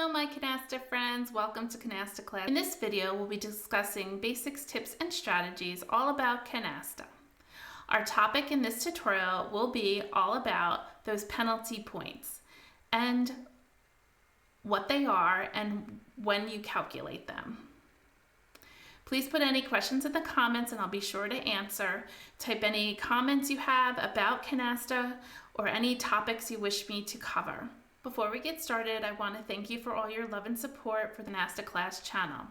Hello my Canasta friends, welcome to Canasta Class. In this video we'll be discussing basics, tips, and strategies all about Canasta. Our topic in this tutorial will be all about those penalty points and what they are and when you calculate them. Please put any questions in the comments and I'll be sure to answer. Type any comments you have about Canasta or any topics you wish me to cover. Before we get started, I want to thank you for all your love and support for the Canasta Class channel.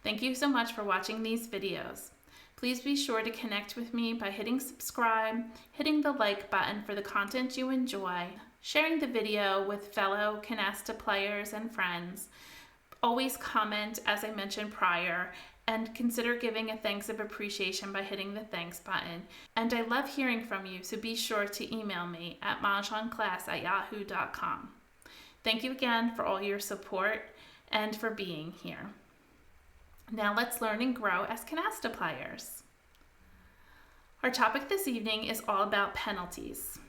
Thank you so much for watching these videos. Please be sure to connect with me by hitting subscribe, hitting the like button for the content you enjoy, sharing the video with fellow Canasta players and friends. Always comment, as I mentioned prior, and consider giving a thanks of appreciation by hitting the thanks button. And I love hearing from you, so be sure to email me at mahjongclass@yahoo.com. Thank you again for all your support and for being here. Now let's learn and grow as Canasta players. Our topic this evening is all about penalties.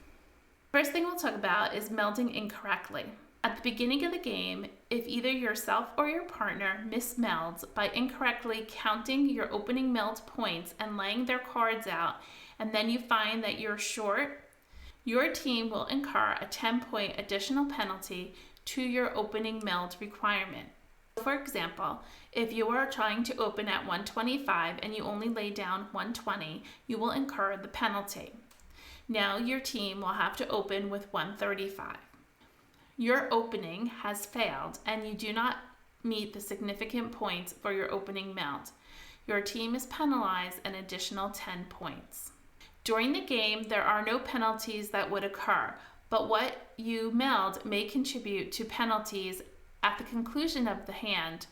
First thing we'll talk about is melding incorrectly. At the beginning of the game, if either yourself or your partner mis-melds by incorrectly counting your opening meld points and laying their cards out, and then you find that you're short, your team will incur a 10-point additional penalty to your opening meld requirement. For example, if you are trying to open at 125 and you only lay down 120, you will incur the penalty. Now your team will have to open with 135. Your opening has failed and you do not meet the significant points for your opening meld. Your team is penalized an additional 10 points. During the game, there are no penalties that would occur, but what you meld may contribute to penalties at the conclusion of the hand.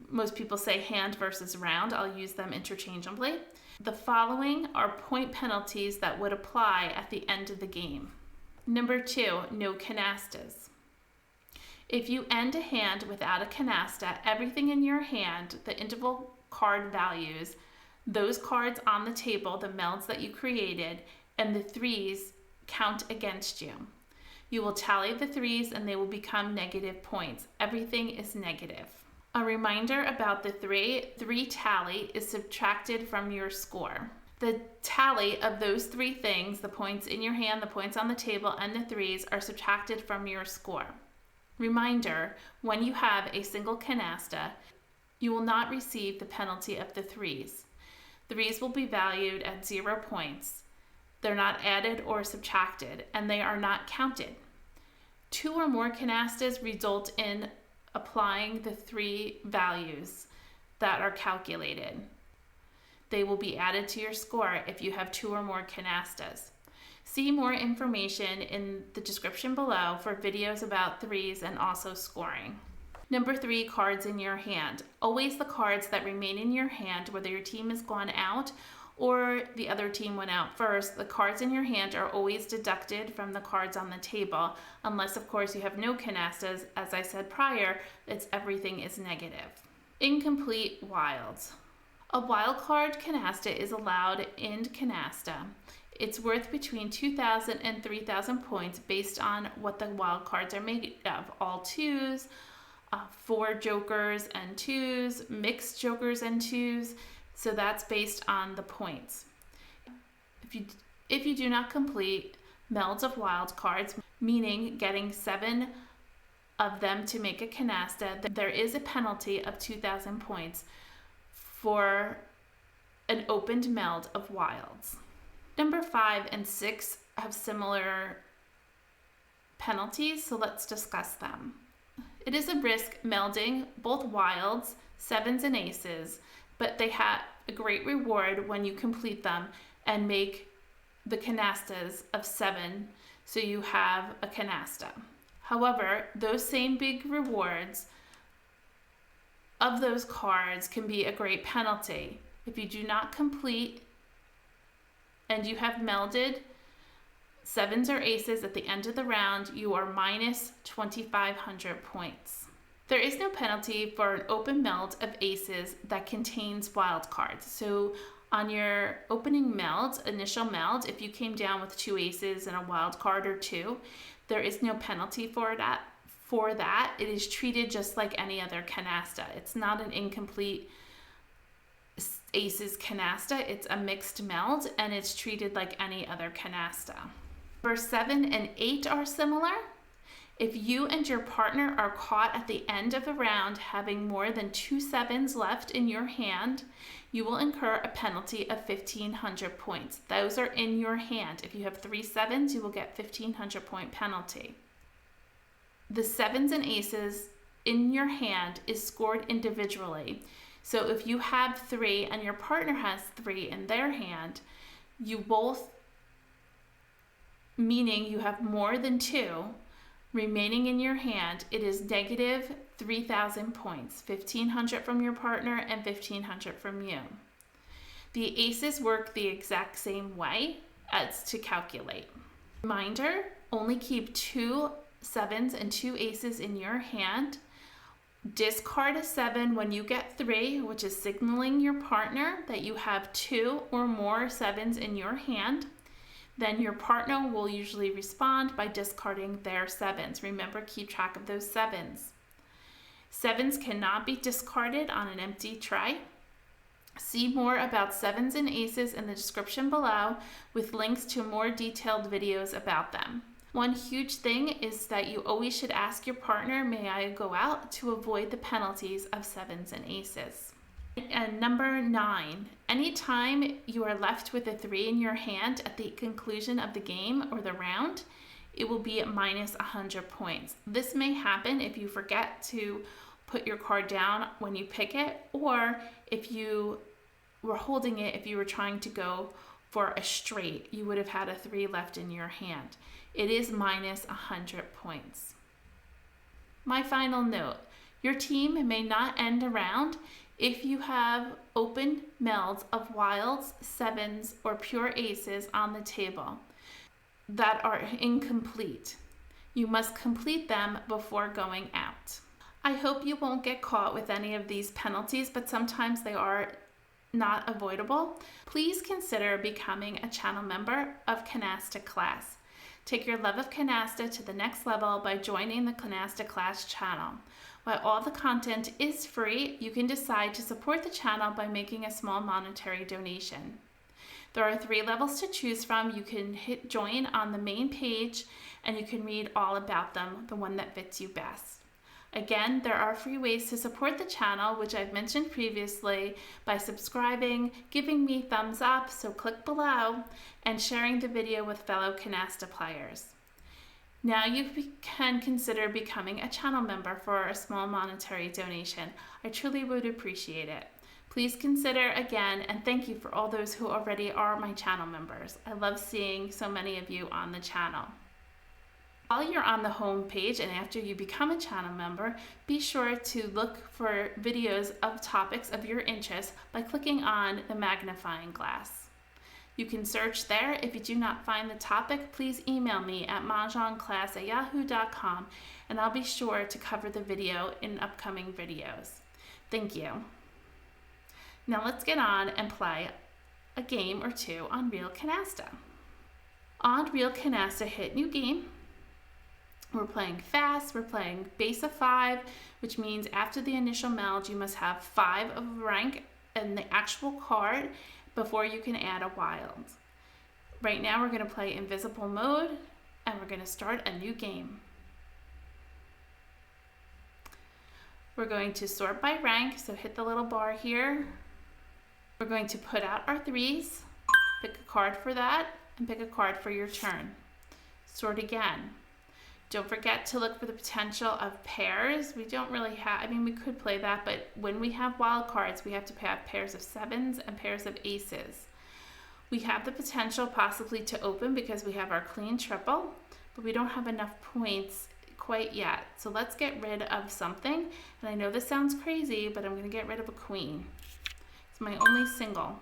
Most people say hand versus round. I'll use them interchangeably. The following are point penalties that would apply at the end of the game. Number 2, no canastas. If you end a hand without a canasta, everything in your hand, the interval card values, those cards on the table, the melds that you created, and the threes count against you. You will tally the threes and they will become negative points. Everything is negative. A reminder about the three tally is subtracted from your score. The tally of those three things, the points in your hand, the points on the table, and the threes, are subtracted from your score. Reminder, when you have a single canasta, you will not receive the penalty of the threes. Threes will be valued at 0 points. They're not added or subtracted, and they are not counted. 2 or more canastas result in applying the 3 values that are calculated. They will be added to your score if you have 2 or more canastas. See more information in the description below for videos about threes and also scoring. Number 3, cards in your hand. Always the cards that remain in your hand, whether your team has gone out or the other team went out first, the cards in your hand are always deducted from the cards on the table, unless of course you have no canastas. As I said prior, everything is negative. Incomplete wilds. A wild card canasta is allowed in Canasta. It's worth between 2,000 and 3,000 points based on what the wild cards are made of. All 2s, 4 jokers and 2s, mixed jokers and 2s. So that's based on the points. If you do not complete melds of wild cards, meaning getting 7 of them to make a canasta, there is a penalty of 2,000 points for an opened meld of wilds. Number 5 and 6 have similar penalties, so let's discuss them. It is a risk melding both wilds, 7s and aces, but they have a great reward when you complete them and make the canastas of 7, so you have a canasta. However, those same big rewards of those cards can be a great penalty. If you do not complete and you have melded 7s or aces at the end of the round, you are minus 2,500 points. There is no penalty for an open meld of aces that contains wild cards. So on your opening meld, initial meld, if you came down with 2 aces and a wild card or 2, there is no penalty for that for that, it is treated just like any other canasta. It's not an incomplete aces canasta. It's a mixed meld, and it's treated like any other canasta. Number 7 and 8 are similar. If you and your partner are caught at the end of a round having more than 2 sevens left in your hand, you will incur a penalty of 1,500 points. Those are in your hand. If you have 3 sevens, you will get 1,500 point penalty. The sevens and aces in your hand is scored individually. So if you have 3 and your partner has 3 in their hand, you both, meaning you have more than 2 remaining in your hand, it is negative 3,000 points, 1,500 from your partner and 1,500 from you. The aces work the exact same way as to calculate. Reminder, only keep 2 sevens and 2 aces in your hand. Discard a 7 when you get 3, which is signaling your partner that you have 2 or more sevens in your hand. Then your partner will usually respond by discarding their sevens. Remember, keep track of those sevens. Sevens cannot be discarded on an empty tray. See more about sevens and aces in the description below with links to more detailed videos about them. One huge thing is that you always should ask your partner, may I go out, to avoid the penalties of sevens and aces. And number 9, anytime you are left with a 3 in your hand at the conclusion of the game or the round, it will be minus 100 points. This may happen if you forget to put your card down when you pick it, or if you were holding it, if you were trying to go for a straight, you would have had a 3 left in your hand. It is minus 100 points. My final note, your team may not end a round if you have open melds of wilds, sevens, or pure aces on the table that are incomplete. You must complete them before going out. I hope you won't get caught with any of these penalties, but sometimes they are not avoidable. Please consider becoming a channel member of Canasta Class. Take your love of canasta to the next level by joining the Canasta Class channel. While all the content is free, you can decide to support the channel by making a small monetary donation. There are 3 levels to choose from. You can hit join on the main page and you can read all about them, the one that fits you best. Again, there are free ways to support the channel, which I've mentioned previously, by subscribing, giving me thumbs up, so click below, and sharing the video with fellow canasta players. Now you can consider becoming a channel member for a small monetary donation. I truly would appreciate it. Please consider again, and thank you for all those who already are my channel members. I love seeing so many of you on the channel. While you're on the home page and after you become a channel member, be sure to look for videos of topics of your interest by clicking on the magnifying glass. You can search there. If you do not find the topic, please email me at mahjongclass@yahoo.com and I'll be sure to cover the video in upcoming videos. Thank you. Now let's get on and play a game or two on Real Canasta. On Real Canasta, hit new game. We're playing fast. We're playing base of 5, which means after the initial meld, you must have 5 of rank in the actual card before you can add a wild. Right now, we're going to play invisible mode, and we're going to start a new game. We're going to sort by rank, so hit the little bar here. We're going to put out our 3s, pick a card for that, and pick a card for your turn. Sort again. Don't forget to look for the potential of pairs. We don't really have, I mean, we could play that, but when we have wild cards, we have to have pairs of 7s and pairs of aces. We have the potential possibly to open because we have our clean triple, but we don't have enough points quite yet. So let's get rid of something. And I know this sounds crazy, but I'm going to get rid of a queen. It's my only single.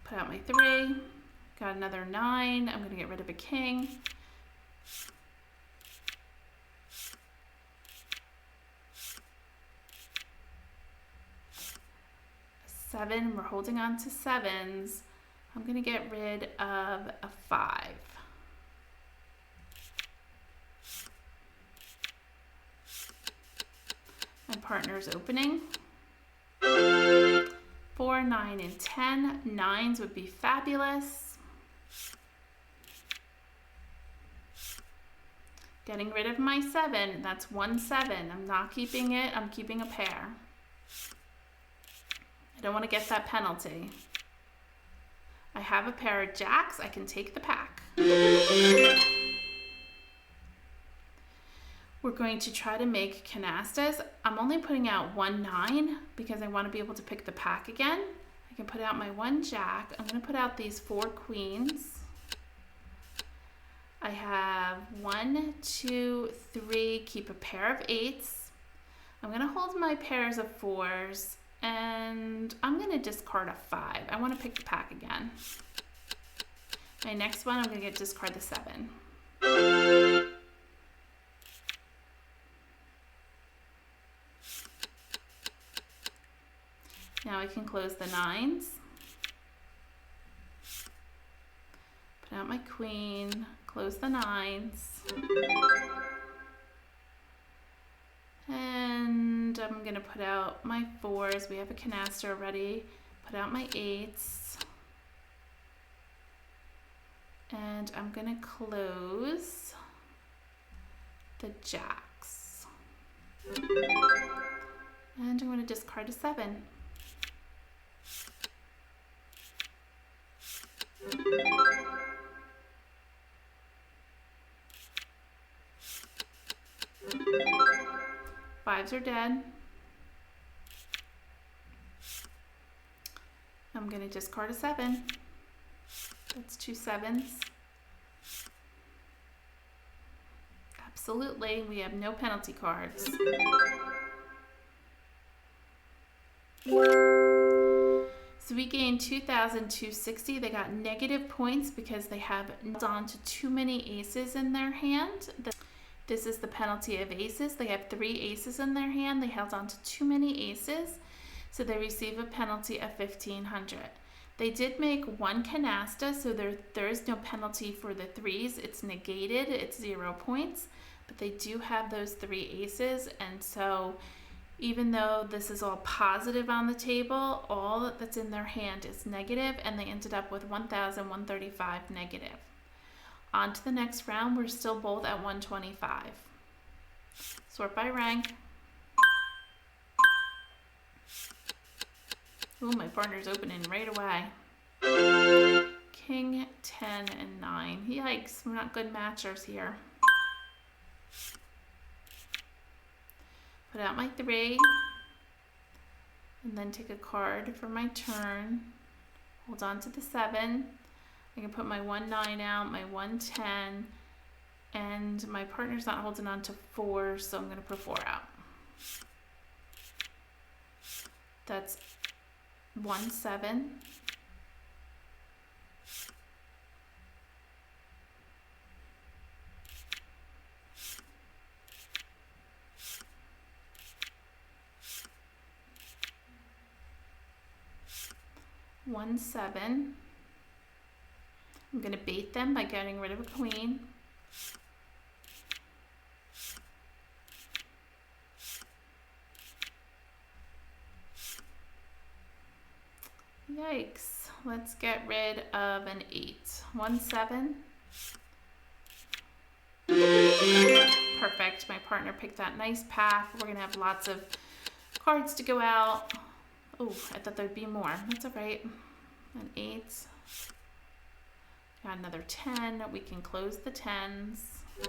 Put out my 3, got another 9, I'm going to get rid of a king. A 7. We're holding on to 7s. I'm going to get rid of a 5. My partner's opening. 4, 9, and 10. 9s would be fabulous. Getting rid of my 7. That's 1 7. I'm not keeping it. I'm keeping a pair. I don't want to get that penalty. I have a pair of jacks. I can take the pack. We're going to try to make canastas. I'm only putting out 1 9 because I want to be able to pick the pack again. I can put out my 1 jack. I'm going to put out these 4 queens. I have 1, 2, 3, keep a pair of 8s. I'm going to hold my pairs of 4s, and I'm going to discard a 5. I want to pick the pack again. My next one, I'm going to discard the 7. Now I can close the 9s. Put out my queen, close the 9s. And I'm going to put out my 4s. We have a canasta already. Put out my 8s. And I'm going to close the jacks. And I'm going to discard a 7. Fives are dead. I'm going to discard a 7. That's 2 7s. Absolutely, we have no penalty cards. So we gained 2,260. They got negative points because they have held on to too many aces in their hand. This is the penalty of aces. They have 3 aces in their hand. They held on to too many aces, so they receive a penalty of 1,500. They did make 1 canasta, so there is no penalty for the 3s. It's negated. It's 0 points, but they do have those 3 aces, and so even though this is all positive on the table, all that's in their hand is negative, and they ended up with 1,135 negative. On to the next round. We're still both at 125. Sort by rank. Ooh, my partner's opening right away. King, 10, and 9. Yikes, we're not good matchers here. Put out my 3. And then take a card for my turn. Hold on to the 7. I can put my 1 9 out, my 1 10, and my partner's not holding on to 4, so I'm going to put 4 out. That's 1 7. One 7. I'm going to bait them by getting rid of a queen. Yikes. Let's get rid of an 8. 1 7. Perfect. My partner picked that nice pack. We're going to have lots of cards to go out. Oh, I thought there'd be more. That's all right. An 8. Got another 10. We can close the 10s.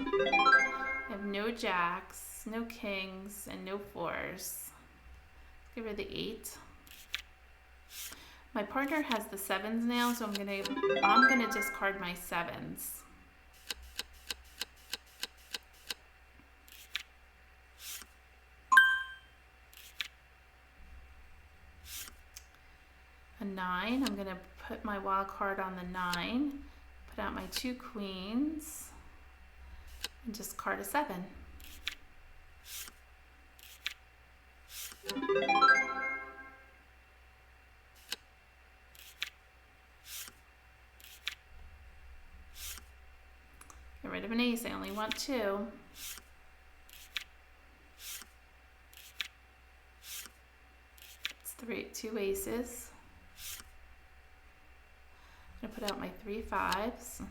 I have no jacks, no kings, and no 4s. Let's get rid of the 8. My partner has the 7s now, so I'm gonna discard my 7s. A 9. I'm gonna put my wild card on the 9. Put out my 2 queens and discard a 7. rid of an ace. I only want 2. It's 2 aces. I'm going to put out my 3 5s.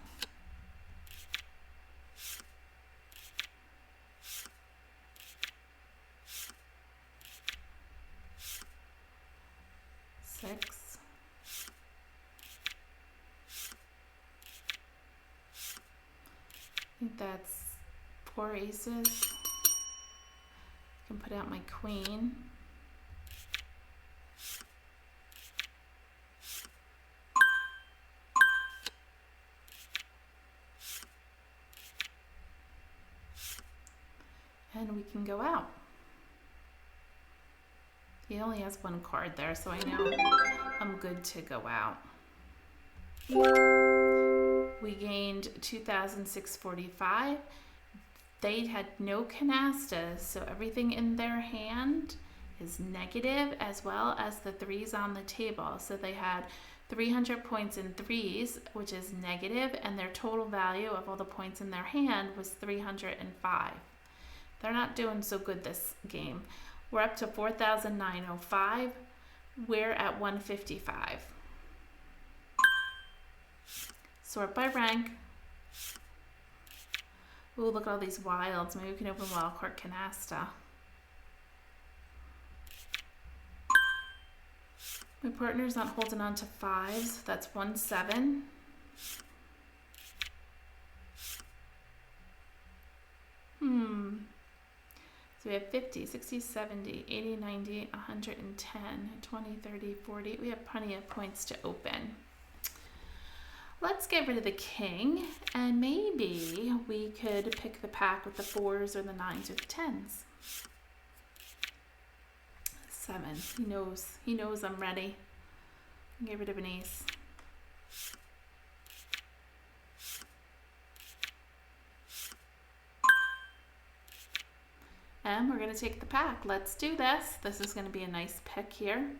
Six. I think that's 4 aces. I can put out my queen. And we can go out. He only has 1 card there, so I know I'm good to go out. We gained 2,645. They had no canastas, so everything in their hand is negative, as well as the 3s on the table. So they had 300 points in 3s, which is negative, and their total value of all the points in their hand was 305. They're not doing so good this game. We're up to 4,905. We're at 155. Sort by rank. Ooh, look at all these wilds. Maybe we can open wildcard canasta. My partner's not holding on to 5s. That's 1 7. So we have 50, 60, 70, 80, 90, 110, 20, 30, 40. We have plenty of points to open. Let's get rid of the king, and maybe we could pick the pack with the 4s or the 9s or the 10s. 7. He knows I'm ready. Get rid of an ace. And we're going to take the pack. Let's do this. This is going to be a nice pick here.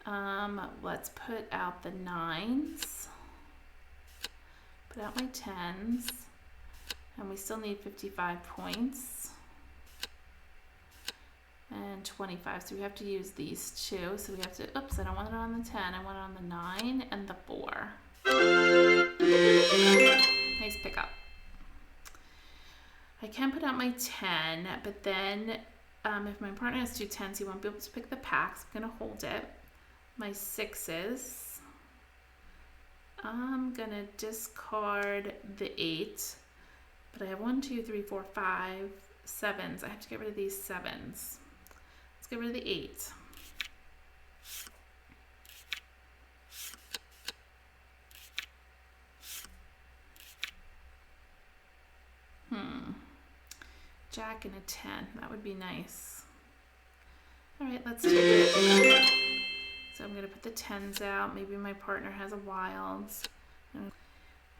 Let's put out the 9s. Put out my 10s. And we still need 55 points. And 25. So we have to use these 2. So we have to, oops, I don't want it on the 10. I want it on the 9 and the 4. Nice pickup. I can put out my 10, but then if my partner has 2 10s, he won't be able to pick the packs. I'm going to hold it. My 6s. I'm going to discard the 8, but I have 1, 2, 3, 4, 5, 7s. I have to get rid of these 7s. Let's get rid of the 8. Jack and a 10. That would be nice. All right, let's take it. So I'm going to put the 10s out. Maybe my partner has a wilds.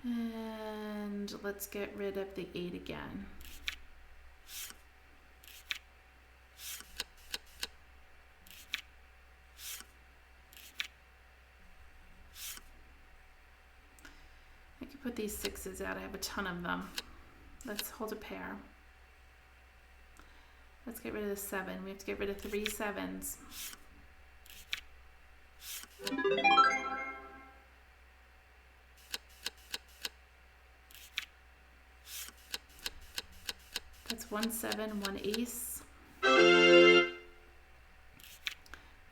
And let's get rid of the 8 again. I could put these 6s out. I have a ton of them. Let's hold a pair. Let's get rid of the 7. We have to get rid of 3 7s. That's 1 7, 1 ace. We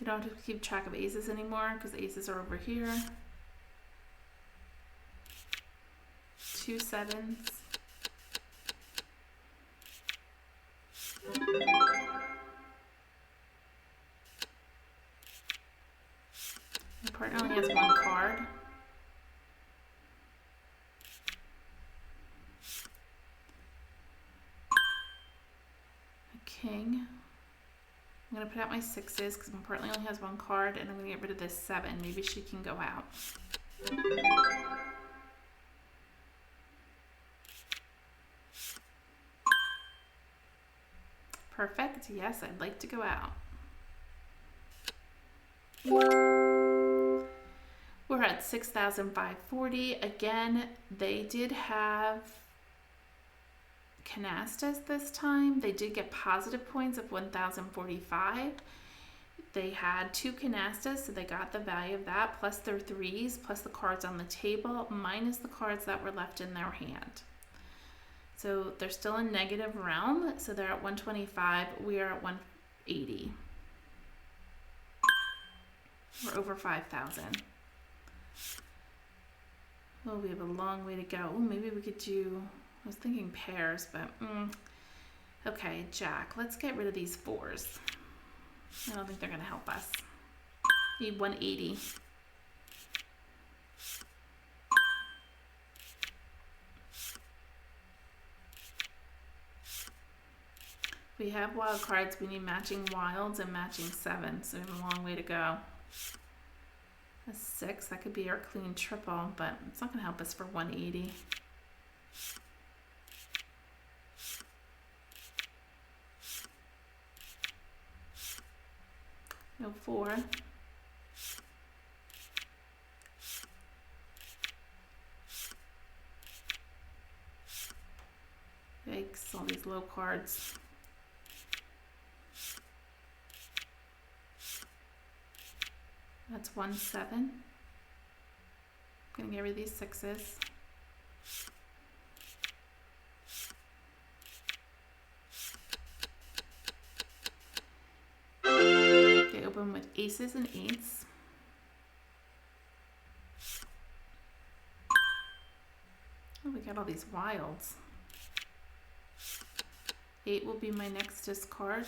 don't have to keep track of aces anymore because the aces are over here. 2 7s. My partner only has 1 card. A king. I'm going to put out my 6s because my partner only has 1 card, and I'm going to get rid of this 7. Maybe she can go out. Perfect. Yes, I'd like to go out. We're at 6,540. Again, they did have canastas this time. They did get positive points of 1,045. They had 2 canastas, so they got the value of that, plus their 3s, plus the cards on the table, minus the cards that were left in their hand. So they're still in negative realm, so they're at 125. We are at 180. We're over 5,000. Well, we have a long way to go. Ooh, maybe we could do, I was thinking pairs, but okay, Jack. Let's get rid of these 4s. I don't think they're going to help us. Need 180. We have wild cards. We need matching wilds and matching 7s, so we have a long way to go. A 6, that could be our clean triple, but it's not going to help us for 180. No 4. Yikes, all these low cards. That's 1-7. I'm gonna get rid of these 6s. They open with aces and 8s. Oh, we got all these wilds. 8 will be my next discard.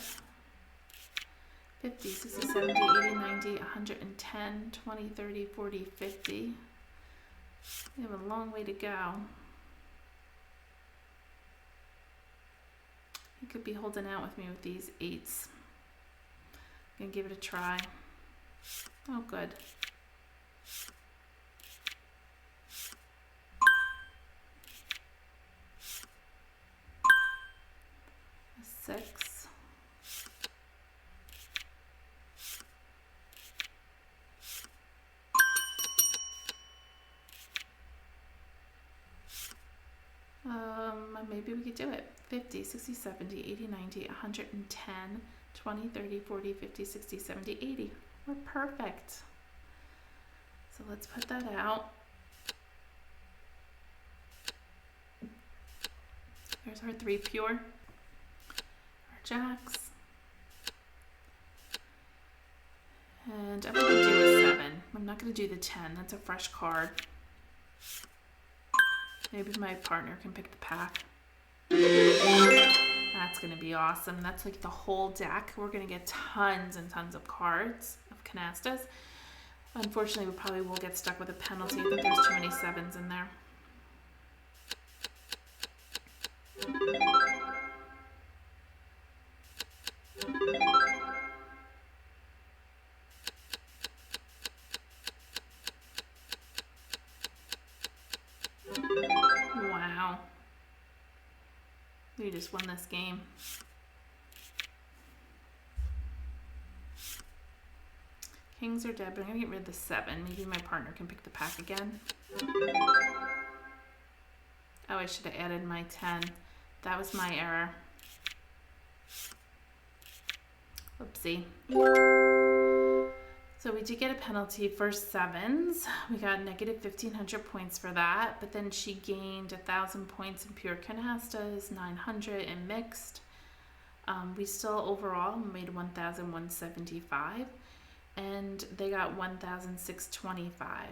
50, 60, 70, 80, 90, 110, 20, 30, 40, 50. We have a long way to go. He could be holding out with me with these 8s. I'm gonna give it a try. Oh, good. A 6. Maybe we could do it. 50, 60, 70, 80, 90, 110, 20, 30, 40, 50, 60, 70, 80. We're perfect. So let's put that out. Here's our 3 pure, our jacks. And I'm going to do a 7. I'm not going to do the 10. That's a fresh card. Maybe my partner can pick the pack. That's going to be awesome. That's like the whole deck. We're going to get tons and tons of cards of canastas. Unfortunately, we probably will get stuck with a penalty. I think there's too many 7s in there. Wow. We just won this game. Kings are dead, but I'm going to get rid of the 7. Maybe my partner can pick the pack again. Oh, I should have added my 10. That was my error. Oopsie. So we did get a penalty for 7s. We got negative 1,500 points for that, but then she gained 1,000 points in pure canastas, 900 in mixed. We still overall made 1,175, and they got 1,625.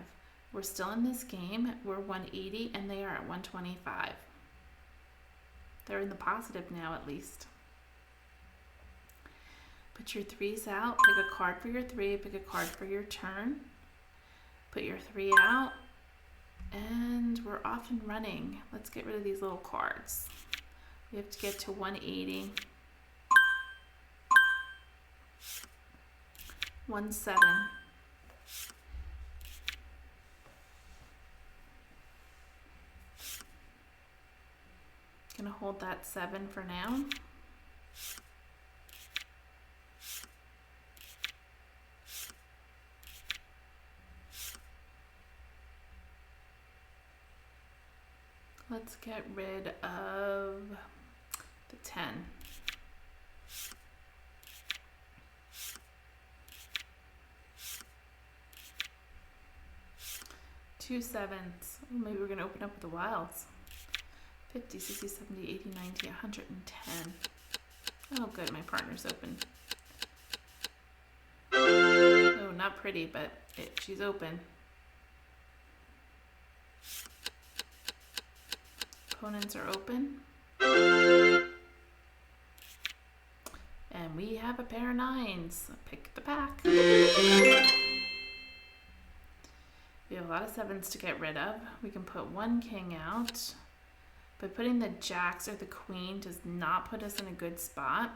We're still in this game. We're 180, and they are at 125. They're in the positive now, at least. Put your 3s out, pick a card for your 3, pick a card for your turn, put your 3 out, and we're off and running. Let's get rid of these little cards. We have to get to 180. 1-7. Gonna hold that 7 for now. Let's get rid of the 10. 2 sevens. Oh, maybe we're gonna open up with the wilds. 50, 60, 70, 80, 90, 110. Oh good, my partner's open. Oh, not pretty, but she's open. Opponents are open. And we have a pair of 9s. Pick the pack. We have a lot of 7s to get rid of. We can put 1 king out, but putting the jacks or the queen does not put us in a good spot.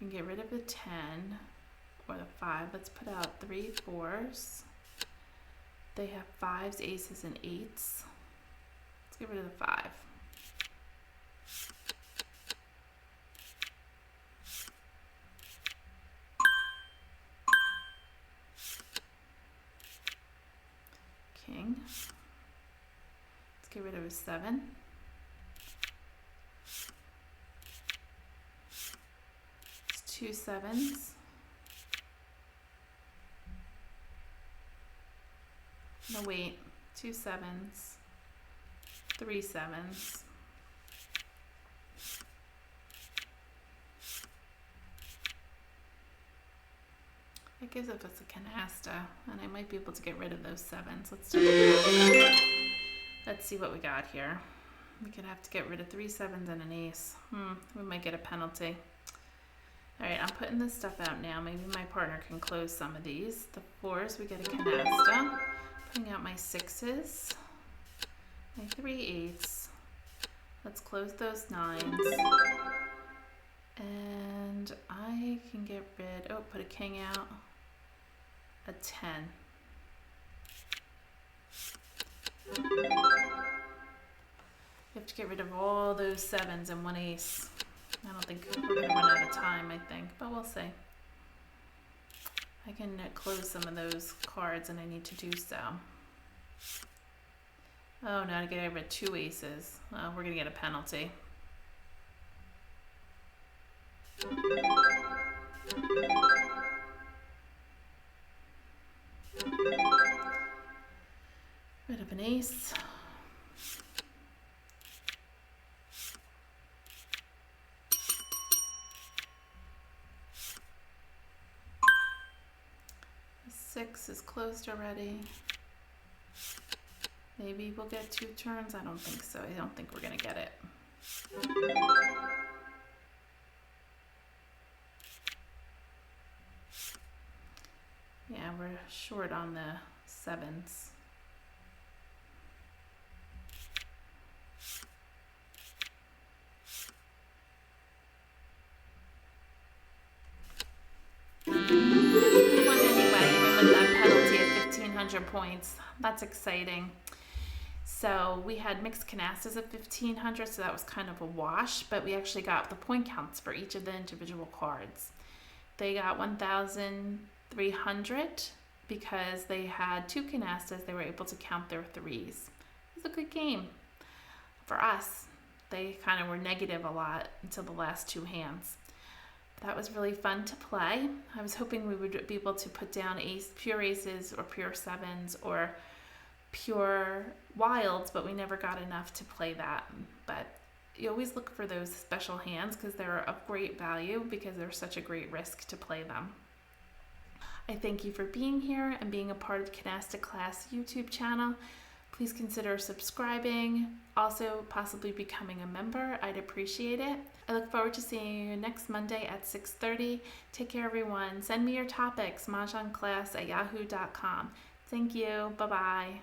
We can get rid of the 10 or the 5. Let's put out 3 4s. They have 5s, aces, and 8s. Let's get rid of the 5. King. Let's get rid of a 7. It's 2 7s. No, wait. 2 7s. 3 7s. That gives us a canasta, and I might be able to get rid of those 7s. Let's do it. Let's see what we got here. We could have to get rid of 3 7s and an ace. We might get a penalty. All right, I'm putting this stuff out now. Maybe my partner can close some of these. The 4s, we get a canasta. Putting out my 6s, my 3 8s. Let's close those 9s. And I can get rid, put a king out, a 10. You have to get rid of all those 7s and 1 ace. I don't think we're going to run out of time, I think, but we'll see. I can close some of those cards, and I need to do so. Oh, now to get rid of 2 aces. We're going to get a penalty. Rid of an ace. The 6 is closed already. Maybe we'll get 2 turns. I don't think so. I don't think we're going to get it. Yeah, we're short on the 7s. We won anyway, even with that penalty at 1,500 points. That's exciting. So we had mixed canastas at 1,500, so that was kind of a wash, but we actually got the point counts for each of the individual cards. They got 1,300 because they had 2 canastas. They were able to count their 3s. It was a good game. For us, they kind of were negative a lot until the last 2 hands. That was really fun to play. I was hoping we would be able to put down pure aces or pure 7s or pure wilds, but we never got enough to play that. But you always look for those special hands because they're of great value because they're such a great risk to play them. I thank you for being here and being a part of Canasta Class YouTube channel. Please consider subscribing, also possibly becoming a member. I'd appreciate it. I look forward to seeing you next Monday at 6:30. Take care, everyone. Send me your topics, mahjongclass@yahoo.com. Thank you. Bye-bye.